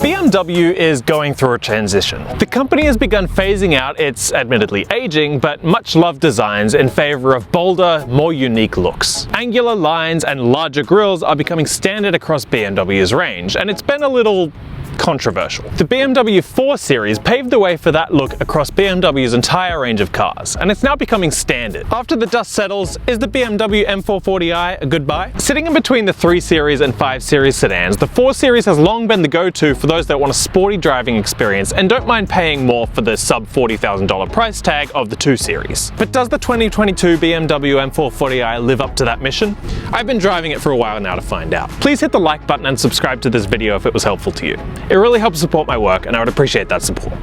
BMW is going through a transition. The company has begun phasing out its admittedly aging but much loved designs in favor of bolder, more unique looks. Angular lines and larger grills are becoming standard across BMW's range, and it's been a little controversial. The BMW 4 Series paved the way for that look across BMW's entire range of cars, and it's now becoming standard. After the dust settles, is the BMW M440i a good buy? Sitting in between the 3 Series and 5 Series sedans, the 4 Series has long been the go-to for those that want a sporty driving experience and don't mind paying more for the sub $40,000 price tag of the 2 Series. But does the 2022 BMW M440i live up to that mission? I've been driving it for a while now to find out. Please hit the like button and subscribe to this video if it was helpful to you. It really helps support my work, and I would appreciate that support.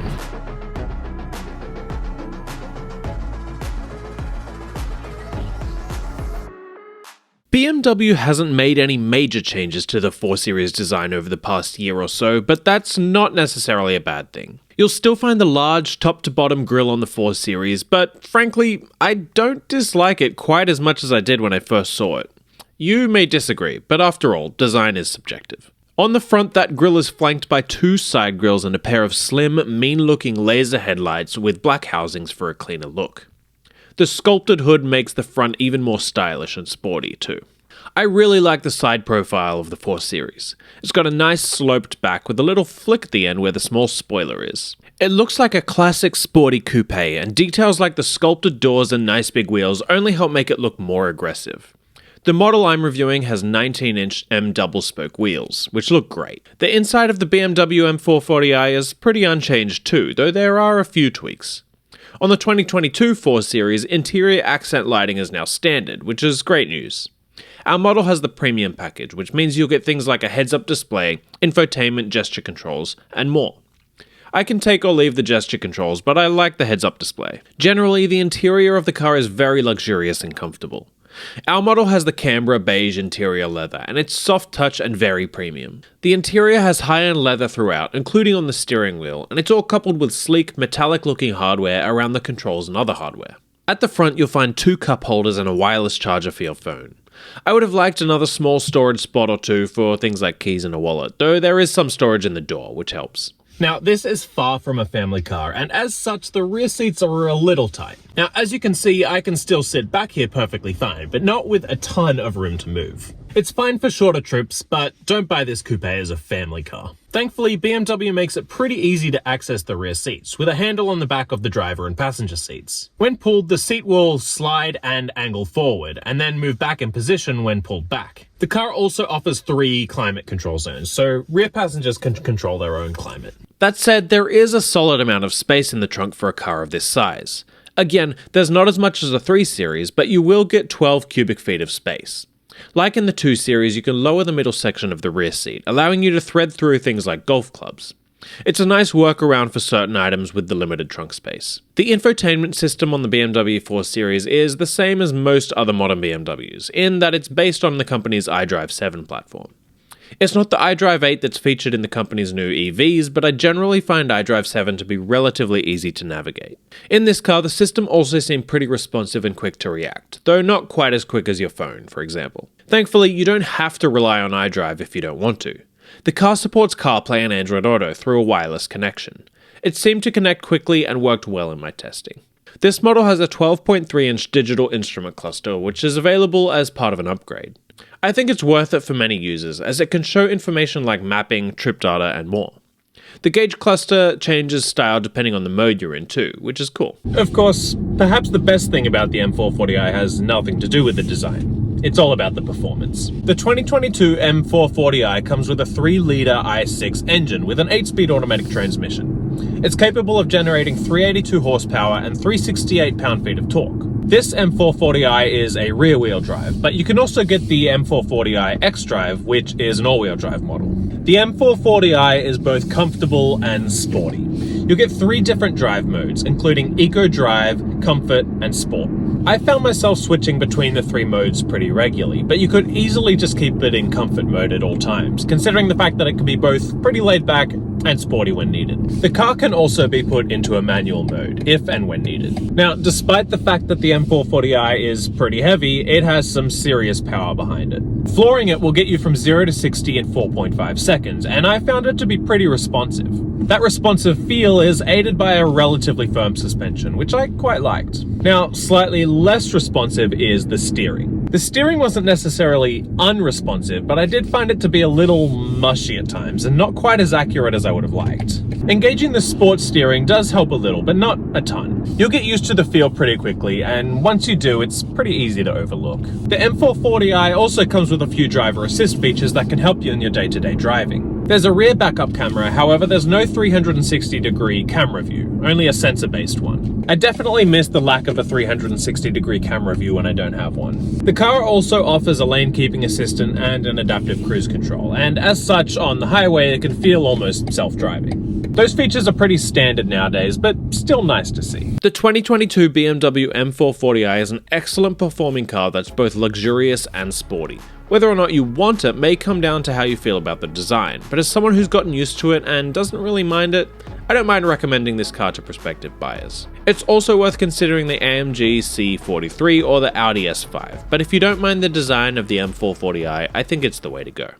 BMW hasn't made any major changes to the 4 Series design over the past year or so, but that's not necessarily a bad thing. You'll still find the large top-to-bottom grille on the 4 Series, but frankly, I don't dislike it quite as much as I did when I first saw it. You may disagree, but after all, design is subjective. On the front, that grille is flanked by 2 side grills and a pair of slim, mean-looking laser headlights with black housings for a cleaner look. The sculpted hood makes the front even more stylish and sporty too. I really like the side profile of the 4 Series. It's got a nice sloped back with a little flick at the end where the small spoiler is. It looks like a classic sporty coupe, and details like the sculpted doors and nice big wheels only help make it look more aggressive. The model I'm reviewing has 19-inch M double-spoke wheels, which look great. The inside of the BMW M440i is pretty unchanged too, though there are a few tweaks. On the 2022 4 Series, interior accent lighting is now standard, which is great news. Our model has the premium package, which means you'll get things like a heads-up display, infotainment gesture controls, and more. I can take or leave the gesture controls, but I like the heads-up display. Generally, the interior of the car is very luxurious and comfortable. Our model has the Canberra beige interior leather, and it's soft touch and very premium. The interior has high-end leather throughout, including on the steering wheel, and it's all coupled with sleek, metallic-looking hardware around the controls and other hardware. At the front, you'll find 2 cup holders and a wireless charger for your phone. I would have liked another small storage spot or 2 for things like keys and a wallet, though there is some storage in the door, which helps. Now, this is far from a family car, and as such, the rear seats are a little tight. Now, as you can see, I can still sit back here perfectly fine, but not with a ton of room to move. It's fine for shorter trips, but don't buy this coupe as a family car. Thankfully, BMW makes it pretty easy to access the rear seats, with a handle on the back of the driver and passenger seats. When pulled, the seat will slide and angle forward, and then move back in position when pulled back. The car also offers 3 climate control zones, so rear passengers can control their own climate. That said, there is a solid amount of space in the trunk for a car of this size. Again, there's not as much as a 3 Series, but you will get 12 cubic feet of space. Like in the 2 Series, you can lower the middle section of the rear seat, allowing you to thread through things like golf clubs. It's a nice workaround for certain items with the limited trunk space. The infotainment system on the BMW 4 Series is the same as most other modern BMWs, in that it's based on the company's iDrive 7 platform. It's not the iDrive 8 that's featured in the company's new EVs, but I generally find iDrive 7 to be relatively easy to navigate. In this car, the system also seemed pretty responsive and quick to react, though not quite as quick as your phone, for example. Thankfully, you don't have to rely on iDrive if you don't want to. The car supports CarPlay and Android Auto through a wireless connection. It seemed to connect quickly and worked well in my testing. This model has a 12.3-inch digital instrument cluster, which is available as part of an upgrade. I think it's worth it for many users, as it can show information like mapping, trip data, and more. The gauge cluster changes style depending on the mode you're in too, which is cool. Of course, perhaps the best thing about the M440i has nothing to do with the design. It's all about the performance. The 2022 M440i comes with a 3-litre i6 engine with an 8-speed automatic transmission. It's capable of generating 382 horsepower and 368 pound-feet of torque. This M440i is a rear-wheel drive, but you can also get the M440i xDrive, which is an all-wheel drive model. The M440i is both comfortable and sporty. You'll get 3 different drive modes, including Eco Drive, Comfort, and Sport. I found myself switching between the 3 modes pretty regularly, but you could easily just keep it in comfort mode at all times, considering the fact that it can be both pretty laid back and sporty when needed. The car can also be put into a manual mode, if and when needed. Now, despite the fact that the M440i is pretty heavy, it has some serious power behind it. Flooring it will get you from 0 to 60 in 4.5 seconds, and I found it to be pretty responsive. That responsive feel is aided by a relatively firm suspension, which I quite liked. Now, slightly less responsive is the steering. The steering wasn't necessarily unresponsive, but I did find it to be a little mushy at times, and not quite as accurate as I would have liked. Engaging the sports steering does help a little, but not a ton. You'll get used to the feel pretty quickly, and once you do, it's pretty easy to overlook. The M440i also comes with a few driver assist features that can help you in your day-to-day driving. There's a rear backup camera, however there's no 360-degree camera view, only a sensor-based one. I definitely miss the lack of a 360-degree camera view when I don't have one. The car also offers a lane keeping assistant and an adaptive cruise control, and as such, on the highway it can feel almost self-driving. Those features are pretty standard nowadays, but still nice to see. The 2022 BMW M440i is an excellent performing car that's both luxurious and sporty. Whether or not you want it may come down to how you feel about the design, but as someone who's gotten used to it and doesn't really mind it, I don't mind recommending this car to prospective buyers. It's also worth considering the AMG C43 or the Audi S5, but if you don't mind the design of the M440i, I think it's the way to go.